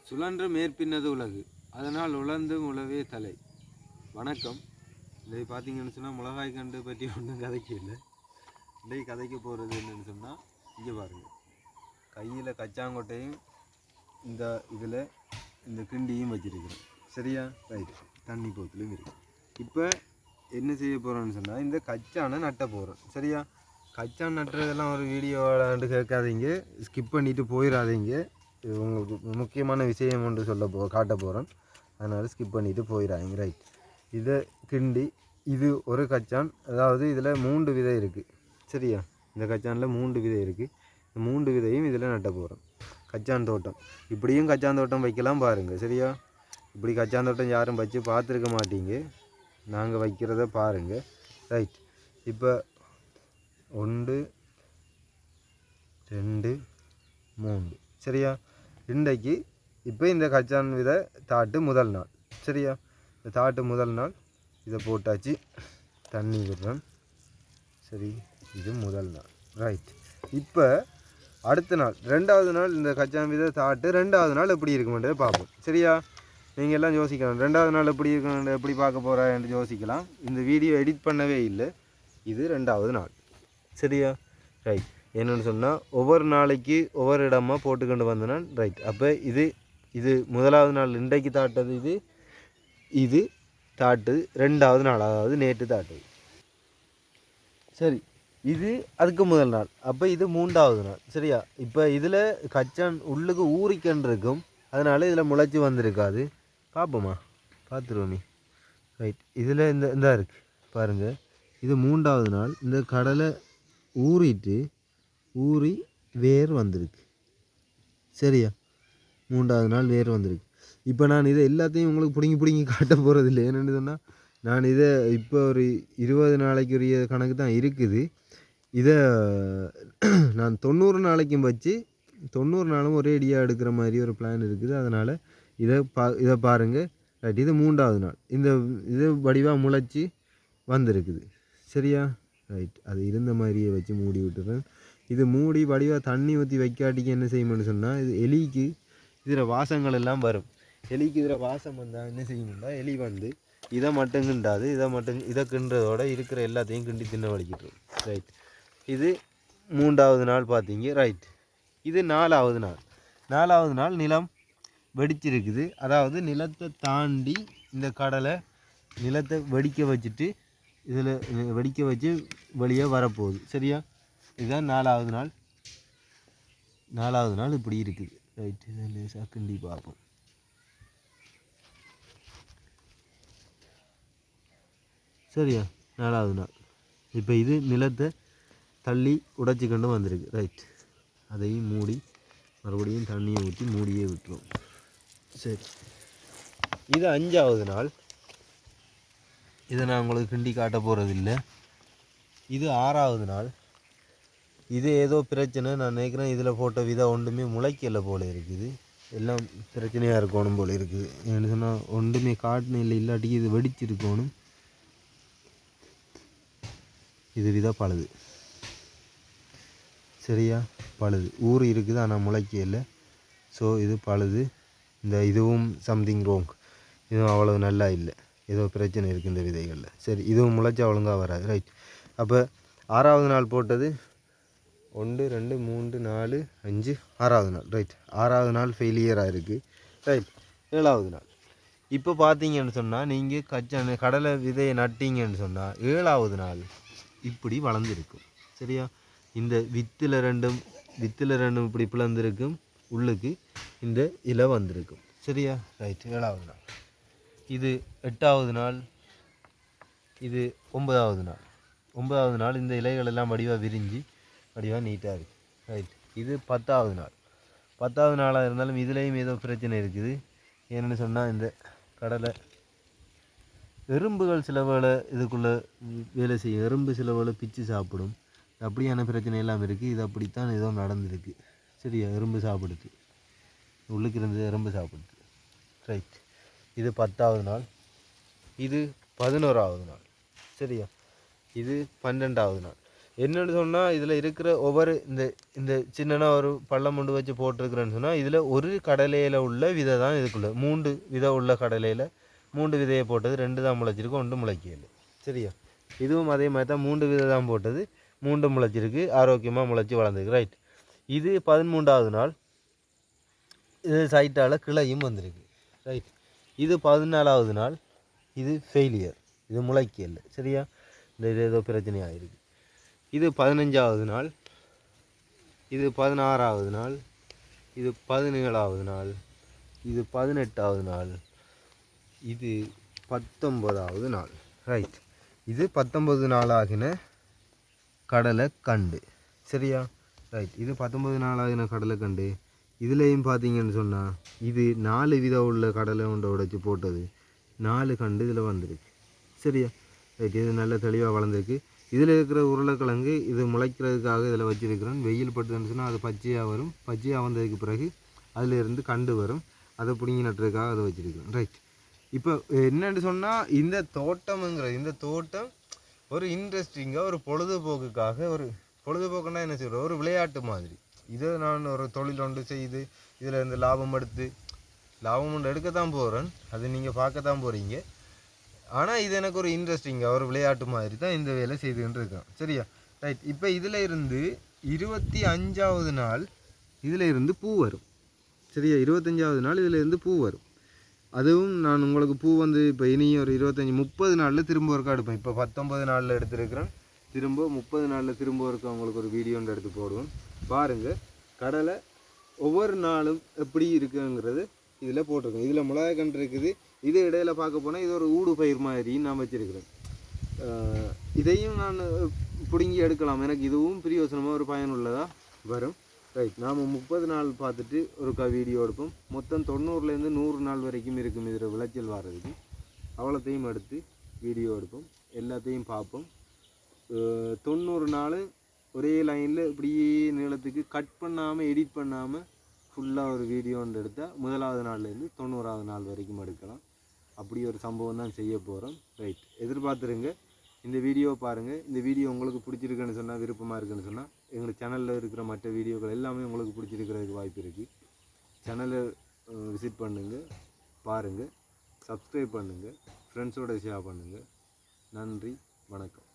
சுழன்று மேற்பின்னது உலகு, அதனால் உழந்தும் உழவே தலை. வணக்கம். இதை பார்த்தீங்கன்னு சொன்னால் மிளகாய் கண்டு பற்றி ஒன்றும் கதைக்கு இல்லை. இன்றைக்கு கதைக்க போகிறது என்னென்னு சொன்னால், இங்கே பாருங்கள், கையில் கச்சாங்கொட்டையும் இந்த இதில் இந்த கிண்டியும் வச்சுருக்கிறேன். சரியா? ரைட். தண்ணி போத்துலையும் இருக்கு. இப்போ என்ன செய்ய போகிறோன்னு சொன்னால், இந்த கச்சானை நட்ட போகிறோம். சரியா? கச்சான் நட்டுறதெல்லாம் ஒரு வீடியோவாண்டு கேட்காதீங்க, ஸ்கிப் பண்ணிவிட்டு போயிடாதீங்க. இது உங்களுக்கு முக்கியமான விஷயம் ஒன்று காட்ட போகிறேன். அதனால் ஸ்கிப் பண்ணிவிட்டு போயிடாதீங்க. ரைட். இதை கிண்டி, இது ஒரு கச்சான், அதாவது இதில் 3 விதை இருக்குது. சரியா? இந்த கச்சானில் 3 விதை இருக்குது. இந்த 3 விதையும் இதில் நட்ட போகிறோம். கச்சான் தோட்டம் இப்படியும் கச்சான் தோட்டம் வைக்கலாம் பாருங்கள். சரியா? இப்படி கச்சான் தோட்டம் யாரும் வச்சு பார்த்துருக்க மாட்டீங்க, நாங்கள் வைக்கிறத பாருங்கள். ரைட். இப்போ 1 2 3. சரியா? இன்றைக்கு இப்போ இந்த கச்சான் விதை தாட்டு முதல் நாள். சரியா? இந்த தாட்டு முதல் நாள் இதை போட்டாச்சு, தண்ணி விடுறேன். சரி, இது முதல் நாள். ரைட். இப்போ அடுத்த நாள் 2வது நாள் இந்த கச்சான் விதை தாட்டு 2வது நாள் எப்படி இருக்குமென்றதை பார்ப்போம். சரியா? நீங்கள் எல்லாம் யோசிக்கலாம், 2வது நாள் எப்படி இருக்கணும், எப்படி பார்க்க போகிறா என்று யோசிக்கலாம். இந்த வீடியோ எடிட் பண்ணவே இல்லை. இது 2வது நாள். சரியா? ரைட். என்னென்னு சொன்னால், ஒவ்வொரு நாளைக்கு ஒவ்வொரு இடமா போட்டுக்கொண்டு வந்தேன். ரைட். அப்போ இது முதலாவது நாள் இன்றைக்கு தாட்டது, இது தாட்டு 2வது நாள், அதாவது நேற்று தாட்டது. சரி, இது அதுக்கு முதல் நாள். அப்போ இது 3வது நாள். சரியா? இப்போ இதில் கச்சான் உள்ளுக்கு ஊறிக்கன்று இருக்கும், அதனால் இதில் முளைச்சி வந்திருக்காது. பார்ப்போமா? பார்த்துருவோமே. ரைட். இதில் இந்த இருக்குது பாருங்கள், இது 3வது நாள். இந்த கடலை ஊறி வேர் வந்திருக்கு. சரியா? 3வது நாள் வேர் வந்திருக்கு. இப்போ நான் இதை எல்லாத்தையும் உங்களுக்கு பிடுங்கி காட்ட போகிறதில்லை. என்னென்னு சொன்னால், நான் இதை இப்போ ஒரு 20 நாளைக்குரிய கணக்கு தான் இருக்குது. இதை நான் 90 நாளைக்கும் வச்சு 90 நாளும் ஒரே அடியாக எடுக்கிற மாதிரி ஒரு பிளான் இருக்குது. அதனால் இதை பாருங்கள். ரைட். இது 3வது நாள். இது வடிவாக முளைச்சி வந்திருக்குது. சரியா? ரைட். அது இருந்த மாதிரியே வச்சு மூடி விட்டுறேன். இது மூடி வடிவாக தண்ணி ஊற்றி வைக்காட்டிக்கு என்ன செய்யணும்னு சொன்னால், இது எலிக்கு இதில் வாசங்கள் எல்லாம் வரும். எலிக்கு இதில் வாசம் வந்தால் என்ன செய்யணும்னா, எலி வந்து இதை மட்டும் கிண்டாது, இதை கிண்டுறதோட இருக்கிற எல்லாத்தையும் கிண்டி தின்ன வலிக்கிட்டு. ரைட். இது 3வது நாள் பார்த்தீங்க. ரைட். இது 4வது நாள். 4வது நாள் நிலம் வெடிச்சிருக்குது. அதாவது நிலத்தை தாண்டி இந்த கடலை நிலத்தை வெடிக்க வச்சுட்டு இதில் வெடிக்க வச்சு வெளியே வரப்போகுது. சரியா? இதுதான் 4வது நாள். 4வது நாள் இப்படி இருக்குது. ரைட். இதை லேசாக கிண்டி பார்ப்போம். சரியா? 4வது நாள். இப்போ இது நிலத்தை தள்ளி உடைச்சி கொண்டு வந்திருக்கு. ரைட். அதையும் மூடி மறுபடியும் தண்ணியை ஊற்றி மூடியே விட்டுரும். சரி, இது 5வது நாள். இதை நான் உங்களுக்கு கிண்டி காட்ட போகிறதில்லை. இது 6வது நாள். இது ஏதோ பிரச்சனை, நான் நினைக்கிறேன் இதில் போட்ட விதை ஒன்றுமே முளைக்கலை போல் இருக்குது. எல்லாம் பிரச்சனையாக இருக்கணும் போல் இருக்குது. என்ன சொன்னால், ஒன்றுமே காட்டின இல்லாட்டிக்கு இது வெடிச்சிருக்கணும். இது விதை பழுது. சரியா? பழுது ஊறி இருக்குது, ஆனால் முளைக்கல. ஸோ இது பழுது. இதுவும் சம்திங் ரோங். இதுவும் அவ்வளவு நல்லா இல்லை, ஏதோ பிரச்சனை இருக்குது இந்த விதைகளில். சரி, இதுவும் முளைச்சி ஒழுங்காக வராது. ரைட். அப்போ 6வது நாள் போட்டது 1 2 3 4 5 6வது நாள். ரைட். 6வது நாள் ஃபெயிலியராக இருக்குது. ரைட். 7வது நாள். இப்போ பார்த்தீங்கன்னு சொன்னால், நீங்கள் கடலை விதையை நட்டிங்கன்னு சொன்னால் 7வது நாள் இப்படி வளர்ந்துருக்கும். சரியா? இந்த வித்தில் ரெண்டும் இப்படி பிளந்திருக்கும், உள்ளுக்கு இந்த இலை வந்திருக்கும். சரியா? ரைட். 7வது நாள். இது 8வது நாள். இது 9வது நாள். 9வது நாள். இந்த இலைகள் எல்லாம் வடிவாக விரிஞ்சு வடிவாக நீட்டாக இருக்குது. ரைட். இது 10வது நாள். 10வது நாளாக இருந்தாலும் இதுலேயும் ஏதோ பிரச்சனை இருக்குது. ஏன்னு சொன்னால், இந்த கடலை எறும்புகள் சில வேளை இதுக்குள்ளே வேலை செய்யும். எறும்பு சில வேளை பிச்சு சாப்பிடும். அப்படியான பிரச்சனை எல்லாம் இருக்குது. இது அப்படித்தான் ஏதோ நடந்திருக்கு. சரியா? எறும்பு சாப்பிடுது, உள்ளுக்கு இருந்து எறும்பு சாப்பிடுது. ரைட். இது 10வது நாள். இது 11வது நாள். சரியா? இது 12வது நாள். என்னென்னு சொன்னால் இதில் இருக்கிற ஒவ்வொரு இந்த இந்த சின்னனா ஒரு பள்ளம் கொண்டு வச்சு போட்டிருக்கிறேன்னு சொன்னால் இதில் ஒரு கடலையில் உள்ள விதை தான் இதுக்குள்ள 3 விதை உள்ள கடலையில் 3 விதையை போட்டது 2 தான் முளைச்சிருக்கு 1 முளைக்கல. சரியா? இதுவும் அதே மாதிரி தான் 3 விதை தான் போட்டது 3 முளைச்சிருக்கு ஆரோக்கியமாக முளைச்சி வளர்ந்துருக்கு. ரைட். இது 13வது நாள். இது சைட்டால் கிளையும் வந்திருக்கு. ரைட். இது 14வது நாள். இது ஃபெயிலியர். இது முளைக்கல. சரியா? இந்த இது ஏதோ பிரச்சனையாக இருக்குது. இது 15வது நாள். இது 16வது நாள். இது 17வது நாள். இது 18வது நாள். இது 19வது நாள். ரைட். இது 19 நாள் ஆகின கடலை கண்டு. சரியா? ரைட். இது 19 நாள் ஆகின கடலை கண்டு. இதுலேயும் பார்த்தீங்கன்னு சொன்னால் இது 4 விதம் உள்ள கடலை ஒன்றை உடைச்சி போட்டது 4 கண்டு இதில் வந்திருக்கு. சரியா? ரைட். இது நல்ல தெளிவாக வளர்ந்துருக்கு. இதில் இருக்கிற உருளைக்கிழங்கு இது முளைக்கிறதுக்காக இதில் வச்சுருக்கிறேன். வெயில் பட்டுதுன்னு சொன்னால் அது பச்சையாக வரும். பச்சையாக வந்ததுக்கு பிறகு அதிலிருந்து கண்டு வரும். அதை பிடுங்கி நட்டுறதுக்காக அதை வச்சுருக்கிறேன். ரைட். இப்போ என்னென்னு சொன்னால் இந்த தோட்டம் ஒரு இன்ட்ரெஸ்டிங்காக ஒரு பொழுதுபோக்குக்காக ஒரு பொழுதுபோக்குன்னா என்ன சொல்கிறோம் ஒரு விளையாட்டு மாதிரி. இதை நான் ஒரு தொழில் ஒன்று செய்து இதில் இருந்து லாபம் ஒன்று எடுக்கத்தான் போகிறேன். அது நீங்கள் பார்க்கத்தான் போகிறீங்க. ஆனால் இது எனக்கு ஒரு இன்ட்ரெஸ்டிங்காக ஒரு விளையாட்டு மாதிரி தான் இந்த வேலை செய்துக்கிட்டு இருக்கேன். சரியா? ரைட். இப்போ இதில் இருந்து 25வது நாள் இதில் இருந்து பூ வரும். சரியா? 25வது நாள் இதில் இருந்து பூ வரும். அதுவும் நான் உங்களுக்கு பூ வந்து இப்போ இனியும் ஒரு 25-30 நாளில் திரும்ப ஒருக்கா எடுப்பேன். இப்போ 19 நாளில் எடுத்துருக்கிறேன். திரும்ப 30 நாளில் திரும்ப ஒருக்கா உங்களுக்கு ஒரு வீடியோ ஒன்று எடுத்து போடுவேன். பாருங்கள் கடலை ஒவ்வொரு நாளும் எப்படி இருக்குங்கிறது இதில் போட்டிருக்கேன். இதில் மிளகாய் கன்று இருக்குது. இது இடையில பார்க்க போனால் இது ஒரு ஊடு பயிர் மாதிரி நான் வச்சுருக்கிறேன். இதையும் நான் பிடுங்கி எடுக்கலாம். எனக்கு இதுவும் பிரயோசனமாக ஒரு பயனுள்ளதாக வரும். ரைட். நாம் 30 நாள் பார்த்துட்டு ஒருக்கா வீடியோ எடுப்போம். மொத்தம் 90லேருந்து 100 நாள் வரைக்கும் இருக்கும் இதில் விளைச்சல் வர்றதுக்கு. அவ்வளோத்தையும் எடுத்து வீடியோ எடுப்போம். எல்லாத்தையும் பார்ப்போம். 90 நாள் ஒரே லைனில் இப்படியே நீளத்துக்கு கட் பண்ணாமல் எடிட் பண்ணாமல் ஃபுல்லாக ஒரு வீடியோ ஒன்று எடுத்தால் 1வது நாள்லேருந்து 90வது நாள் வரைக்கும் எடுக்கலாம். அப்படி ஒரு சம்பவம் தான் செய்ய போகிறோம். ரைட். எதிர்பார்த்துருங்க. இந்த வீடியோவை பாருங்கள். இந்த வீடியோ உங்களுக்கு பிடிச்சிருக்குன்னு சொன்னால் விருப்பமாக இருக்குன்னு சொன்னால் எங்கள் சேனலில் இருக்கிற மற்ற வீடியோக்கள் எல்லாமே உங்களுக்கு பிடிச்சிருக்கிறதுக்கு வாய்ப்பு இருக்குது. சேனலை விசிட் பண்ணுங்கள், பாருங்கள், சப்ஸ்கிரைப் பண்ணுங்கள், ஃப்ரெண்ட்ஸோடு ஷேர் பண்ணுங்கள். நன்றி, வணக்கம்.